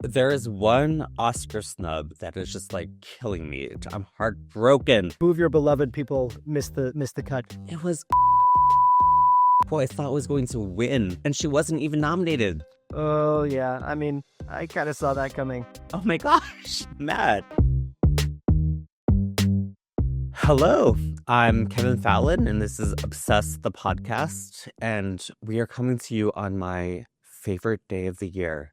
There is one Oscar snub that is just like killing me. I'm heartbroken. Who of your beloved people missed the cut? It was who I thought was going to win, and she wasn't even nominated. Oh yeah, I mean, I kind of saw that coming. Oh my gosh, Matt. Hello, I'm Kevin Fallon, and this is Obsessed the podcast, and we are coming to you on my favorite day of the year.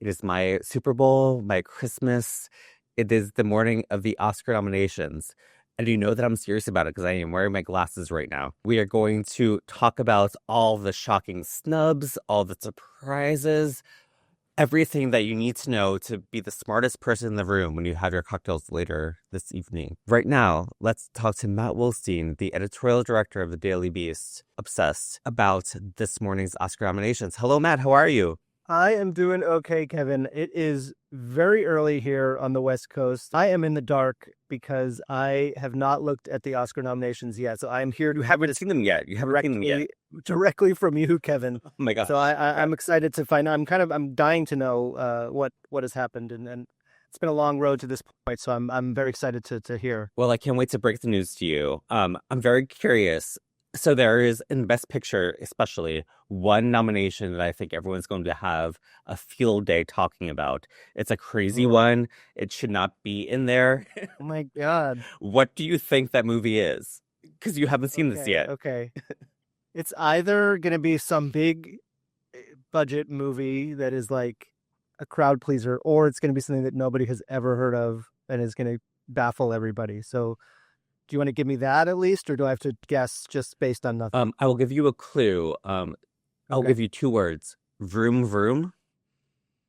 It is my Super Bowl, my Christmas. It is the morning of the Oscar nominations. And you know that I'm serious about it because I am wearing my glasses right now. We are going to talk about all the shocking snubs, all the surprises, everything that you need to know to be the smartest person in the room when you have your cocktails later this evening. Right now, let's talk to Matt Wilstein, the editorial director of the Daily Beast, Obsessed, about this morning's Oscar nominations. Hello, Matt. How are you? I am doing okay, Kevin. It is very early here on the West Coast. I am in the dark because I have not looked at the Oscar nominations yet. So I am here to You haven't seen them yet. You haven't seen them yet. directly from you, Kevin. Oh my God. So I'm excited to find out. I'm dying to know what has happened, and it's been a long road to this point. So I'm very excited to hear. Well, I can't wait to break the news to you. I'm very curious. So there is, in Best Picture especially, one nomination that I think everyone's going to have a field day talking about. It's a crazy one. It should not be in there. Oh my God. What do you think that movie is? Because you haven't seen this yet. Okay. It's either going to be some big budget movie that is like a crowd pleaser, or it's going to be something that nobody has ever heard of and is going to baffle everybody. So do you want to give me that at least, or do I have to guess just based on nothing? I will give you a clue. I'll Okay. give you two words. Vroom, vroom.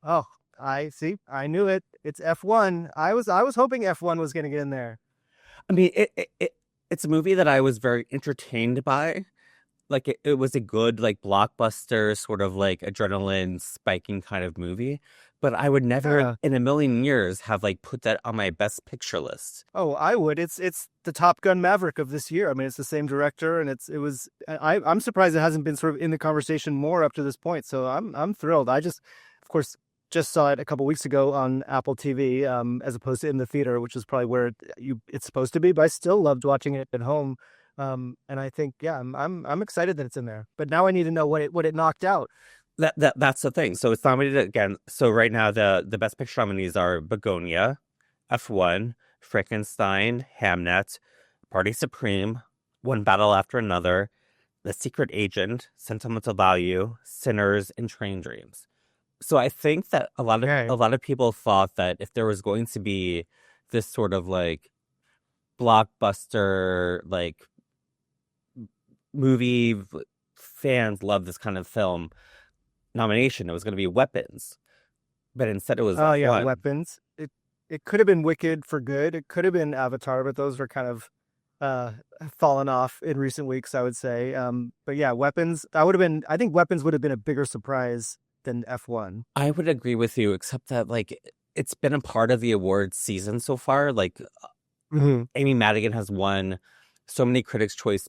Oh, I see. I knew it. It's F1. I was hoping F1 was going to get in there. I mean, it's a movie that I was very entertained by. Like it was a good like blockbuster sort of like adrenaline spiking kind of movie, but I would never Yeah. in a million years have like put that on my best picture list. Oh, I would. It's the Top Gun Maverick of this year. I mean, it's the same director, and I'm surprised it hasn't been sort of in the conversation more up to this point. So I'm thrilled. I just, of course, just saw it a couple weeks ago on Apple TV, as opposed to in the theater, which is probably where it's supposed to be. But I still loved watching it at home. And I think, yeah, I'm excited that it's in there. But now I need to know what it knocked out. That's the thing. So it's nominated again. So right now the best picture nominees are Begonia, F1, Frankenstein, Hamnet, Party Supreme, One Battle After Another, The Secret Agent, Sentimental Value, Sinners, and Train Dreams. So I think that a lot of people thought that if there was going to be this sort of like blockbuster like movie, fans love this kind of film nomination, it was going to be Weapons, but instead it was F1. Weapons. It could have been Wicked for good. It could have been Avatar, but those are kind of fallen off in recent weeks, I would say. But yeah, Weapons. I think Weapons would have been a bigger surprise than F1. I would agree with you, except that like it's been a part of the awards season so far. Like Amy Madigan has won so many Critics' Choice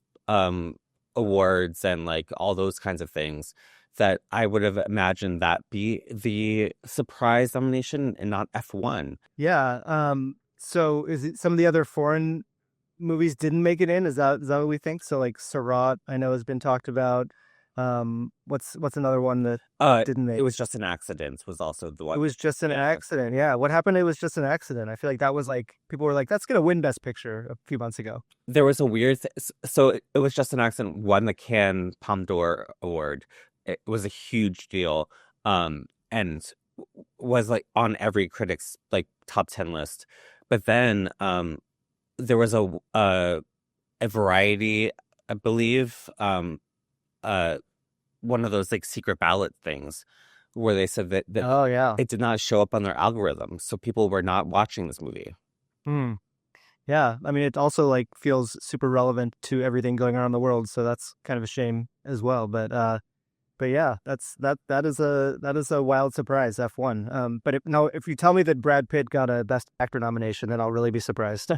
awards and like all those kinds of things that I would have imagined that be the surprise nomination and not F1. Yeah. So is it some of the other foreign movies didn't make it in? Is that what we think? So like Sarat, I know has been talked about. What's another one that didn't make? It Was Just an Accident was also the one. It Was Just an Accident. Yeah. What happened? It Was Just an Accident. I feel like that was like, people were like, that's going to win Best Picture a few months ago. There was a weird so It Was Just an Accident won the Cannes Palme d'Or award. It was a huge deal, and was like on every critic's like top 10 list. But then there was a Variety, I believe, one of those like secret ballot things where they said that Oh yeah, it did not show up on their algorithm, so people were not watching this movie. Yeah. I mean, it also like feels super relevant to everything going on in the world, so that's kind of a shame as well. But yeah, that is a wild surprise, F1. But if you tell me that Brad Pitt got a Best Actor nomination, then I'll really be surprised.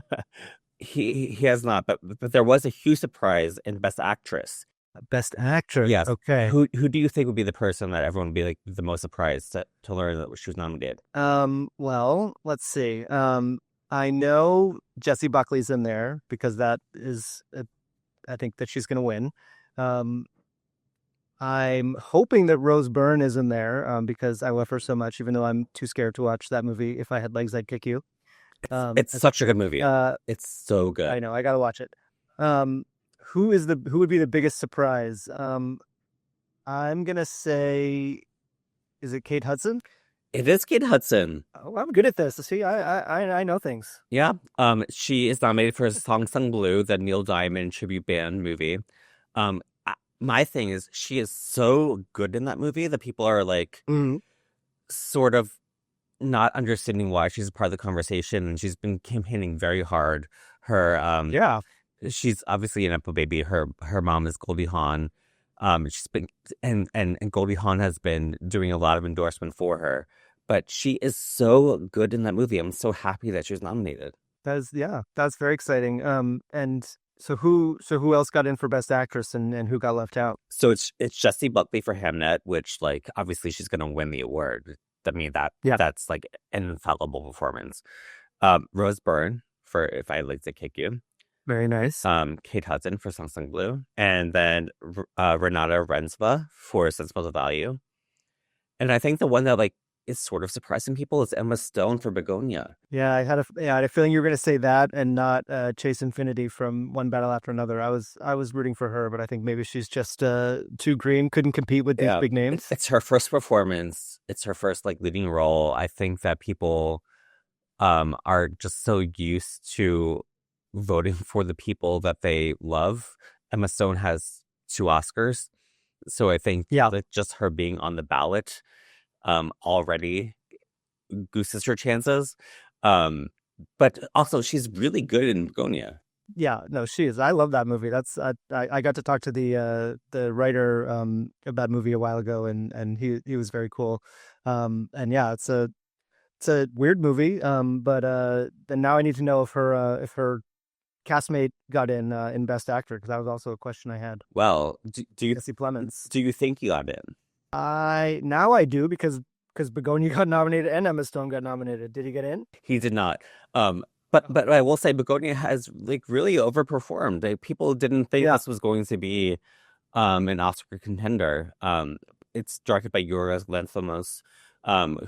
He has not, but there was a huge surprise in Best Actress. Best actress. Yes. Okay. Who do you think would be the person that everyone would be like the most surprised to learn that she was nominated? Well, let's see. I know Jessie Buckley's in there because that is, I think that she's going to win. Um, I'm hoping that Rose Byrne is in there because I love her so much, even though I'm too scared to watch that movie. If I had legs, I'd kick you. It's such a good movie. Uh, It's so good. I know, I gotta watch it. Um, who would be the biggest surprise? I'm gonna say, is it Kate Hudson? It is Kate Hudson. Oh, I'm good at this. See, I know things. Yeah. She is nominated for Song Sung Blue, the Neil Diamond tribute band movie. My thing is she is so good in that movie that people are like Mhm. sort of not understanding why she's a part of the conversation, and she's been campaigning very hard. Her Yeah, she's obviously an Nepo baby. Her mom is Goldie Hawn. She's been and Goldie Hawn has been doing a lot of endorsement for her. But she is so good in that movie. I'm so happy that she was nominated. that's very exciting. And so who else got in for Best Actress and who got left out? So it's Jessie Buckley for Hamnet, which like obviously she's gonna win the award. I mean Yeah, that's like an infallible performance. Rose Byrne for If I Like to Kick You. very nice. Kate Hudson for Song Sung Blue, and then Renata Rensva for Sensible Value. And I think the one that like is sort of surprising people is Emma Stone for Begonia. Yeah, I had a feeling you were going to say that and not Chase Infinity from One Battle After Another. I was rooting for her, but I think maybe she's just too green, couldn't compete with these big names. It's her first performance. It's her first like leading role. I think that people are just so used to voting for the people that they love. Emma Stone has 2 Oscars, so I think Yeah, that just her being on the ballot already gooses her chances. But also she's really good in Begonia. yeah, no, she is. I love that movie. That's I got to talk to the writer of that movie a while ago, and he was very cool. And yeah, it's a weird movie. But then now I need to know if her castmate got in Best Actor because that was also a question I had. Well, do Jesse Plemons. you think he got in? I do because Begonia got nominated and Emma Stone got nominated. Did he get in? He did not. But I will say Begonia has like really overperformed. Like, people didn't think Yeah, this was going to be an Oscar contender. It's directed by Yorgos Lanthimos,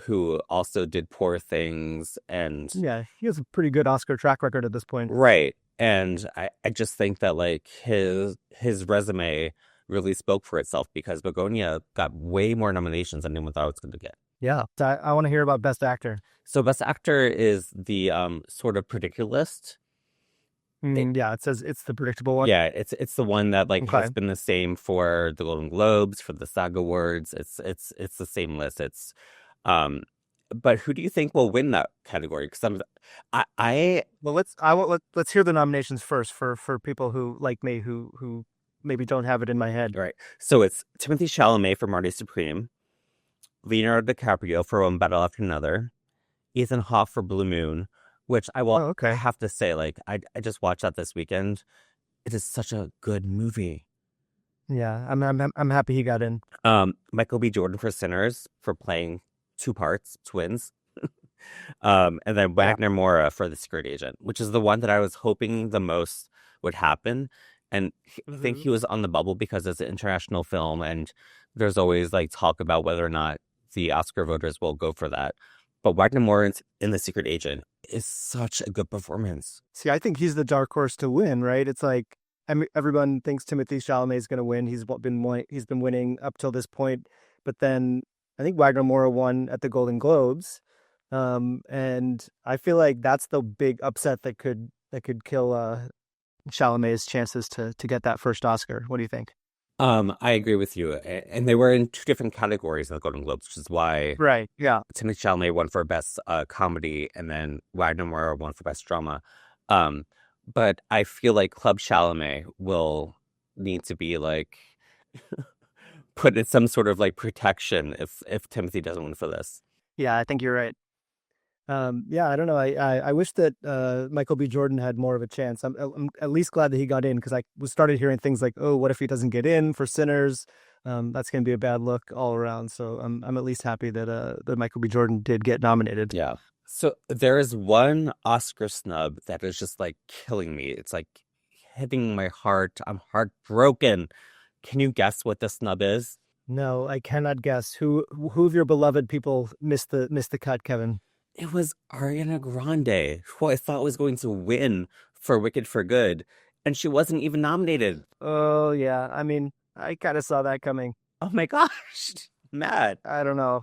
who also did Poor Things and yeah, he has a pretty good Oscar track record at this point. right. And I just think that like his resume really spoke for itself because Begonia got way more nominations than anyone thought it was going to get. Yeah, so I want to hear about Best Actor. So Best Actor is the sort of predictor list. Yeah, it says it's the predictable one. Yeah, it's the one that like Okay. has been the same for the Golden Globes, for the SAG Awards. It's the same list. Um, but who do you think will win that category? Because I Well, let's hear the nominations first for people who like me who maybe don't have it in my head. right. So it's Timothy Chalamet for Marty Supreme, Leonardo DiCaprio for One Battle After Another, Ethan Hawke for Blue Moon, which I will Oh, okay. have to say, like I just watched that this weekend. It is such a good movie. Yeah, I'm happy he got in. Michael B. Jordan for Sinners for playing 2 parts, twins. And then Yeah. Wagner Moura for The Secret Agent, which is the one that I was hoping the most would happen. And I think he was on the bubble because it's an international film, and there's always like talk about whether or not the Oscar voters will go for that. But Wagner Moura in The Secret Agent is such a good performance. See, I think he's the dark horse to win, right? It's like everyone thinks Timothy Chalamet is going to win. He's been winning up till this point, but then I think Wagner Moura won at the Golden Globes, and I feel like that's the big upset that could kill Chalamet's chances to get that first Oscar. What do you think? I agree with you. And they were in 2 different categories in the Golden Globes, which is why Right. Yeah. Timothy Chalamet won for Best Comedy, and then Wagner Moura won for Best Drama. But I feel like Club Chalamet will need to be like put in some sort of like protection if Timothy doesn't win for this. Yeah, I think you're right. Yeah, I don't know. I wish that Michael B. Jordan had more of a chance. I'm at least glad that he got in because I was started hearing things like, oh, what if he doesn't get in for Sinners? That's going to be a bad look all around. So I'm at least happy that Michael B. Jordan did get nominated. Yeah. So there is one Oscar snub that is just like killing me. It's like hitting my heart. I'm heartbroken. Can you guess what the snub is? No, I cannot guess. Who of your beloved people missed the cut, Kevin? It was Ariana Grande, who I thought was going to win for Wicked for Good, and she wasn't even nominated. Oh yeah, I mean, I kind of saw that coming. Oh my gosh, Matt. I don't know.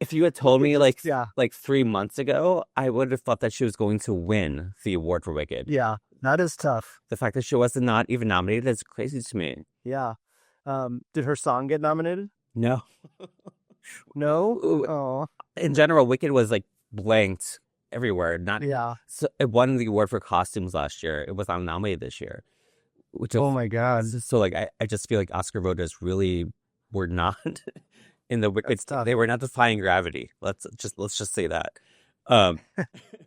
If you had told me Yeah, like 3 months ago, I would have thought that she was going to win the award for Wicked. yeah, that is tough. The fact that she was not even nominated is crazy to me. Yeah. Did her song get nominated? No. No. Ooh, Oh, in general, Wicked was like blanked everywhere. Not yeah. so it won the award for costumes last year. It was not nominated this year. Which Oh my God, so like I just feel like Oscar voters really were not in the Wicked. that's tough. They were not defying gravity. Let's just say that. Um,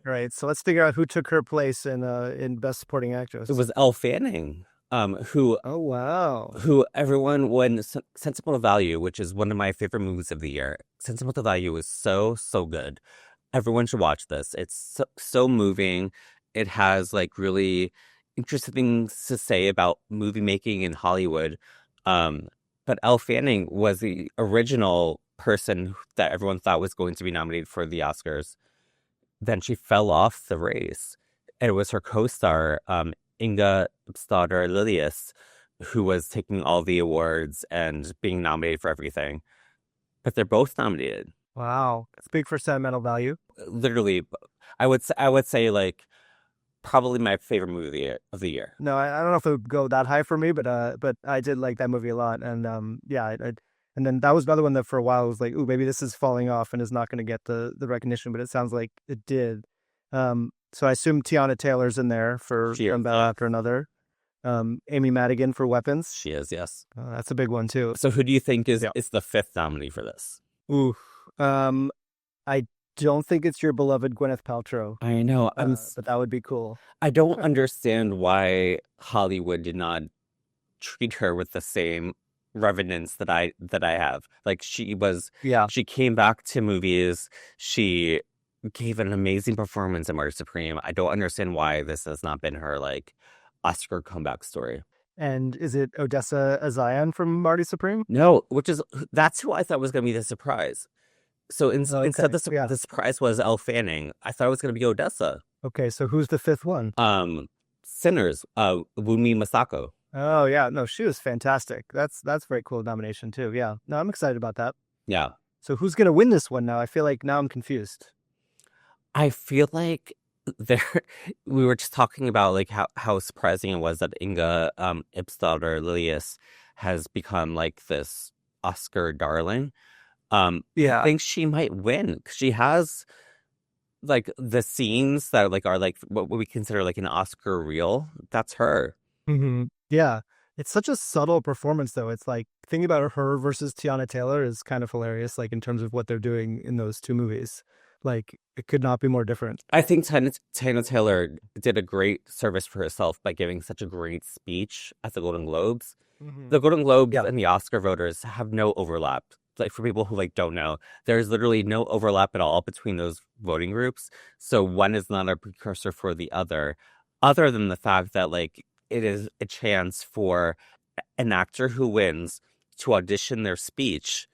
Right. So let's figure out who took her place in Best Supporting Actress. it was Elle Fanning, who Oh wow. everyone when Sensible to Value, which is one of my favorite movies of the year. Sensible to Value is so good. Everyone should watch this. It's so moving. It has like really interesting things to say about movie making in Hollywood. But Elle Fanning was the original person that everyone thought was going to be nominated for the Oscars. Then she fell off the race. And it was her co-star, Inga Stauder Lilius, who was taking all the awards and being nominated for everything. But they're both nominated. Wow. It's big for sentimental value. Literally, I would say like probably my favorite movie of the year. No, I don't know if it would go that high for me, but I did like that movie a lot, and yeah, and then that was another one that for a while was like, ooh, maybe this is falling off and is not going to get the recognition, but it sounds like it did. So I assume Tiana Taylor's in there for One Battle After Another. Amy Madigan for Weapons. She is, yes. That's a big one too. So who do you think is the fifth nominee for this? Ooh, I don't think it's your beloved Gwyneth Paltrow. I know, but that would be cool. I don't understand why Hollywood did not treat her with the same reverence that I have. Like she came back to movies. She gave an amazing performance in Murder Supreme. I don't understand why this has not been her like Oscar comeback story. And is it Odessa Azion from Marty Supreme? No, that's who I thought was going to be the surprise. So instead, the surprise was Elle Fanning. I thought it was going to be Odessa. Okay, so who's the fifth one? Sinners, Wunmi Masako. Oh yeah, no, she was fantastic. That's a very cool nomination too. Yeah, no, I'm excited about that. Yeah. So who's gonna win this one now? I feel like now I'm confused. I feel like we were just talking about like how surprising it was that Inga Ipstadter Lilius has become like this Oscar darling. Yeah, I think she might win because she has like the scenes that like are like what we consider like an Oscar reel. That's her. mm-hmm. Yeah, it's such a subtle performance though. It's like thinking about her versus Tiana Taylor is kind of hilarious. Like in terms of what they're doing in those two movies, like it could not be more different. I think Tiana Taylor did a great service for herself by giving such a great speech at the Golden Globes. Mm-hmm. The Golden Globes and the Oscar voters have no overlap. Like for people who like don't know, there's literally no overlap at all between those voting groups. So one is not a precursor for the other than the fact that like it is a chance for an actor who wins to audition their speech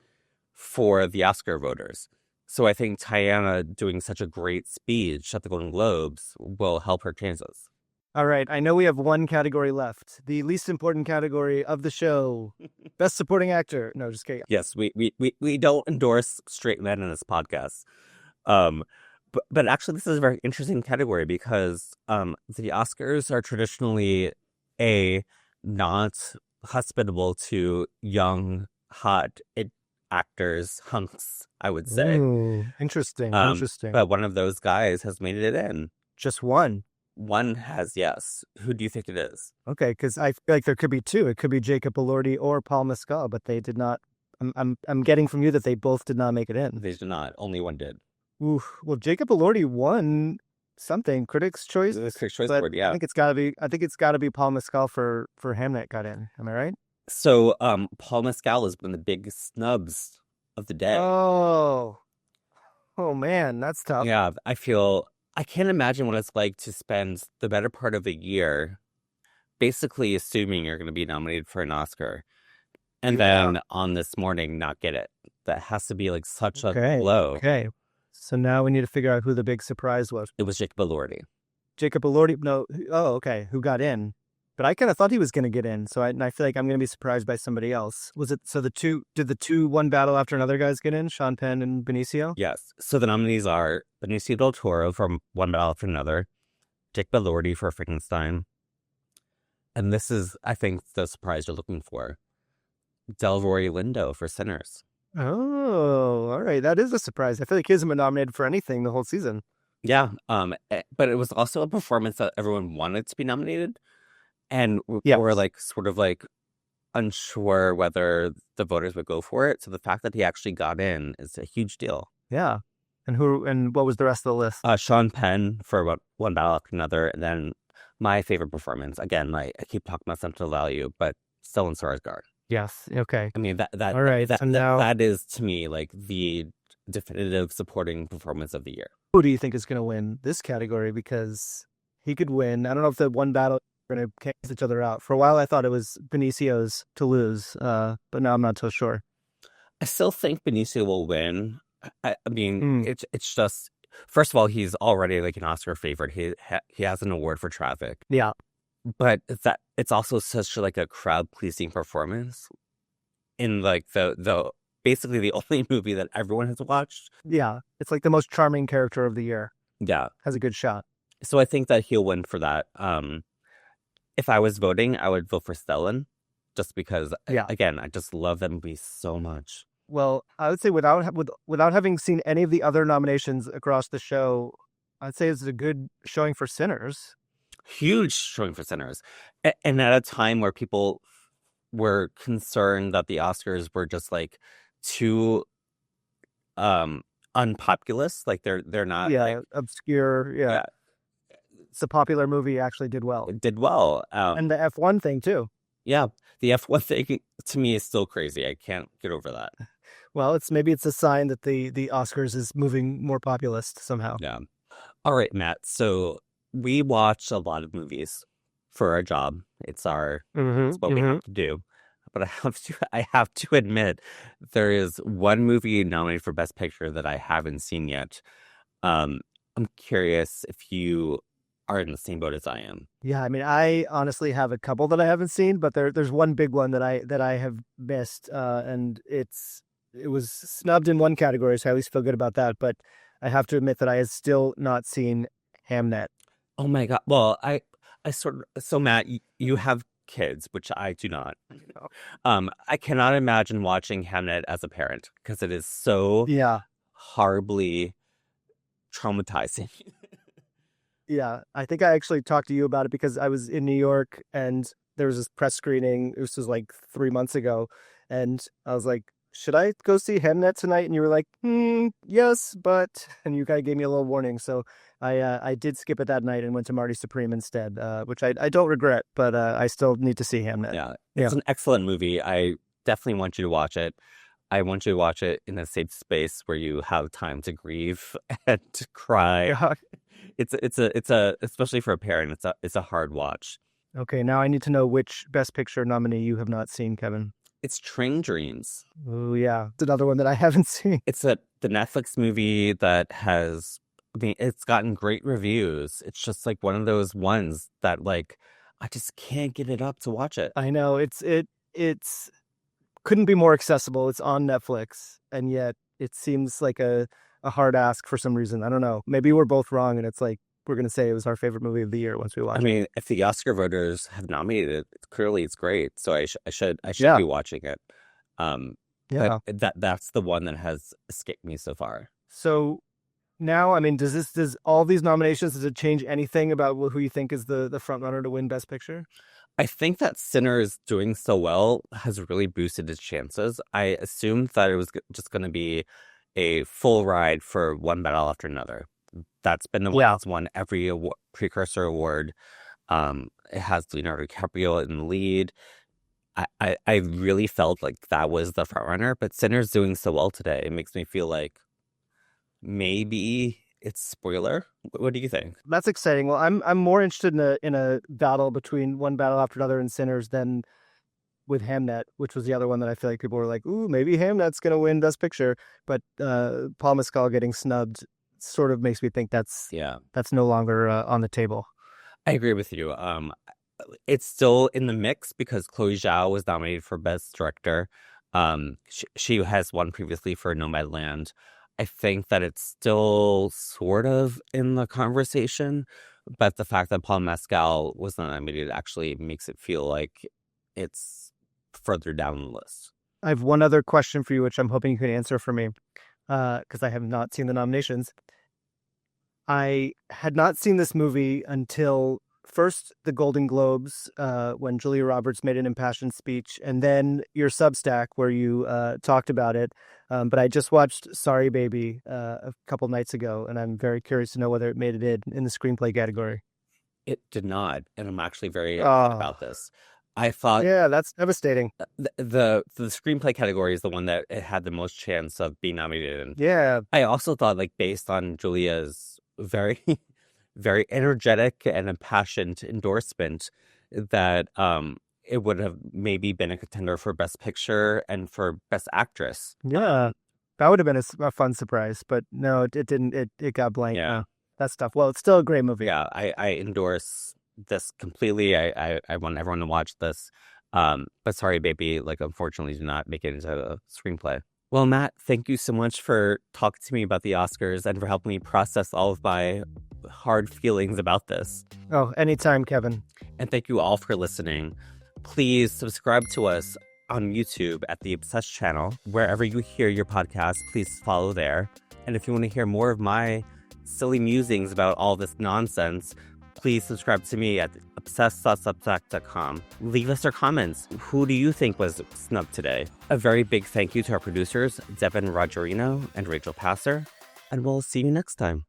for the Oscar voters. So I think Tiana doing such a great speech at the Golden Globes will help her chances. All right, I know we have one category left. The least important category of the show. Best Supporting Actor. No, just kidding. Yes, we don't endorse straight men in this podcast. But actually this is a very interesting category because the Oscars are traditionally not hospitable to young, hot actors, hunks, I would say. Ooh, interesting. But one of those guys has made it in. Just one. One has, yes. Who do you think it is? Okay, because I feel like there could be two. It could be Jacob Elordi or Paul Mescal, but they did not. I'm getting from you that they both did not make it in. They did not. Only one did. Ooh, well, Jacob Elordi won something, Critics' Choice, The Critics' Choice but Award, I yeah. think it's got to be. I think it's got to be Paul Mescal for Hamnet got in. Am I right? So, Paul Mescal has been the big snubs of the day. Oh, oh man, that's tough. Yeah, I can't imagine what it's like to spend the better part of a year basically assuming you're going to be nominated for an Oscar and Yeah. then on this morning not get it. That has to be like such a Okay. blow. Okay. So now we need to figure out who the big surprise was. It was Jacob Elordi. Jacob Elordi. No. Oh, okay. Who got in? But I kind of thought he was going to get in. So I feel like I'm going to be surprised by somebody else. Was it so did the two one battle after another guys get in? Sean Penn and Benicio? Yes. So the nominees are Benicio del Toro from One Battle After Another, Jacob Elordi for Frankenstein, and this is, I think, the surprise you're looking for. Delroy Lindo for Sinners. Oh, all right. That is a surprise. I feel like he hasn't been nominated for anything the whole season. Yeah. But it was also a performance that everyone wanted to be nominated, and Yeah. were like sort of like unsure whether the voters would go for it. So the fact that he actually got in is a huge deal. Yeah. And what was the rest of the list? Sean Penn for One Battle After Another, and then my favorite performance. Again, I keep talking about sentimental value, but Stellan Skarsgård. Yes. Okay. I mean that All right. that, So now, that is to me like the definitive supporting performance of the year. who do you think is going to win this category? Because he could win. I don't know if the one battle are going to cancel each other out. For a while, I thought it was Benicio's to lose, but now I'm not so sure. I still think Benicio will win. I mean, it's just, first of all, he's already like an Oscar favorite. He has an award for Traffic. Yeah. But it's also such like a crowd pleasing performance in like the basically the only movie that everyone has watched. Yeah. It's like the most charming character of the year. Yeah. Has a good shot. So I think that he'll win for that. If I was voting, I would vote for Stellan, just because, again, I just love that movie so much. Well, I would say without having seen any of the other nominations across the show, I'd say it's a good showing for Sinners. Huge showing for Sinners. And at a time where people were concerned that the Oscars were just like too unpopulous, like they're not obscure. Yeah. It's a popular movie, actually did well. It did well. And the F1 thing too. Yeah. The F1 thing to me is still crazy. I can't get over that. Well, maybe it's a sign that the Oscars is moving more populist somehow. Yeah. All right, Matt. So we watch a lot of movies for our job. It's what we have to do. But I have to admit, there is one movie nominated for Best Picture that I haven't seen yet. I'm curious if you are in the same boat as I am. Yeah, I mean, I honestly have a couple that I haven't seen, but there's one big one that I have missed, and it was snubbed in one category, so I at least feel good about that. But I have to admit that I have still not seen Hamnet. Oh my God! Well, so Matt, you have kids, which I do not. I cannot imagine watching Hamnet as a parent because it is so horribly traumatizing. Yeah, I think I actually talked to you about it because I was in New York and there was this press screening. This was like 3 months ago. And I was like, should I go see Hamnet tonight? And you were like, yes, but... And you kind of gave me a little warning. So I did skip it that night and went to Marty Supreme instead, which I don't regret, but I still need to see Hamnet. Yeah, it's an excellent movie. I definitely want you to watch it. I want you to watch it in a safe space where you have time to grieve and to cry. Yeah. It's especially for a parent, it's a hard watch. Okay, now I need to know which Best Picture nominee you have not seen, Kevin. It's Train Dreams. Oh yeah, it's another one that I haven't seen. It's the Netflix movie that it's gotten great reviews. It's just like one of those ones that like I just can't get it up to watch it. I know it's couldn't be more accessible. It's on Netflix, and yet it seems like a hard ask for some reason. I don't know. Maybe we're both wrong, and it's like we're going to say it was our favorite movie of the year once we watch it. I mean, if the Oscar voters have nominated it, clearly it's great. So I should be watching it. But that's the one that has escaped me so far. So now, I mean, does all these nominations, does it change anything about who you think is the front runner to win Best Picture? I think that Sinners doing so well has really boosted its chances. I assumed that it was just going to be a full ride for one battle after another. That's been the one that's won every precursor award. It has Leonardo DiCaprio in the lead. I really felt like that was the front runner, but Sinner's doing so well today. It makes me feel like maybe it's spoiler. What do you think? That's exciting. Well, I'm more interested in a battle between one battle after another and Sinners than with Hamnet, which was the other one that I feel like people were like, ooh, maybe Hamnet's going to win Best Picture. But Paul Mescal getting snubbed sort of makes me think that's no longer on the table. I agree with you. It's still in the mix because Chloe Zhao was nominated for Best Director. She has won previously for Nomadland. I think that it's still sort of in the conversation, but the fact that Paul Mescal was not nominated actually makes it feel like it's further down the list. I have one other question for you, which I'm hoping you can answer for me, because I have not seen the nominations. I had not seen this movie until first the Golden Globes, when Julia Roberts made an impassioned speech, and then your Substack where you talked about it. But I just watched Sorry Baby a couple nights ago, and I'm very curious to know whether it made it in the screenplay category. It did not, and I'm actually very upset about this. I thought, that's devastating. The screenplay category is the one that it had the most chance of being nominated in. Yeah, I also thought, like, based on Julia's very, very energetic and impassioned endorsement, that it would have maybe been a contender for Best Picture and for Best Actress. Yeah, that would have been a fun surprise, but no, it didn't. It got blanked. Yeah, that's tough. Well, it's still a great movie. Yeah, I endorse this completely. I want everyone to watch this. But Sorry Baby, like, unfortunately did not make it into a screenplay. Well, Matt, thank you so much for talking to me about the Oscars and for helping me process all of my hard feelings about this. Oh, anytime, Kevin. And thank you all for listening. Please subscribe to us on YouTube at the Obsessed channel. Wherever you hear your podcast, please follow there. And if you want to hear more of my silly musings about all this nonsense, please subscribe to me at obsessed.substack.com. Leave us your comments. Who do you think was snubbed today? A very big thank you to our producers, Devin Rogerino and Rachel Passer. And we'll see you next time.